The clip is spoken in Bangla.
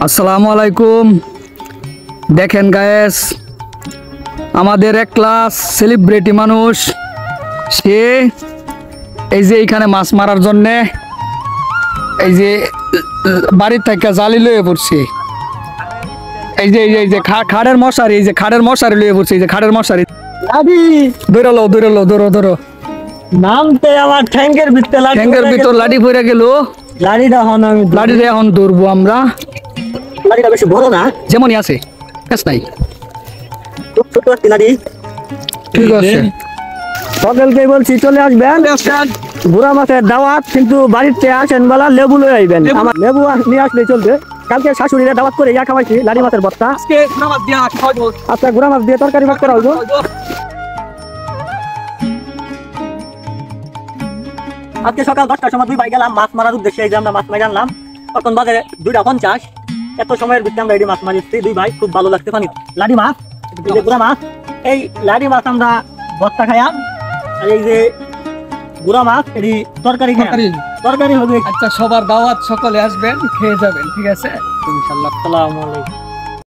আসসালামু আলাইকুম। দেখেন গায়েস, আমাদের এক ক্লাস সেলিব্রিটি মানুষ, সে এই যে এইখানে মাছ মারার জন্যে এই যে বাড়ির থেকে জালি লয়ে পড়ছে। এই যে খাড়ের মশারি, এই যে খাড়ের মশারি লয়ে পড়ছে, এই যে খাড়ের মশারি। ধরো নামতে আমার ঠ্যাঙ্গের ভিতরে লাঠি, ঠ্যাঙ্গের ভিতর লাঠি পড়ে গেল। লাঠিটা লাঠিটা এখন ধরবো আমরা। লাঠিটা বেশি বড় না, যেমনই আছে, কাজ নাই। ছোট একটা লাঠি। ঠিক আছে, সকলকে বলছি চলে আসবেন বুড়া মাছের দাওয়াত, কিন্তু বাড়িতে আসেন বলা লেবু লয়ে আইবেন। আমার লেবু নিয়ে আসলে চলবে। কালকে শাশুড়িরা দাওয়াত করে ইয়া খাওয়াইছি, লাঠি মাছের বস্তা। আচ্ছা, গুড়া মাছ দিয়ে তরকারি ভাত করা হইব। আজকে সকাল 10টার সময় 2 ভাই গেলাম মাছ মারার উদ্দেশ্যে। এই যে আমরা মাছ মারি আনলাম, তখন বাজে 2:50। এত সময়ের ভিতরে আমরা এই মাছ মারিছি 2 ভাই, খুব ভালো লাগছে। পানি লাঠি মাছ, এই যে গুড়া মাছ, এই লাঠি মাছ আমরা বস্তা খাইয়াম। আর এই যে গুড়া মাছ এটি তরকারি তরকারি হবে। আচ্ছা, সবার দাওয়াত, সকলে আসবেন, খেয়ে যাবেন। ঠিক আছে, ইনশাআল্লাহ। আসসালামু আলাইকুম।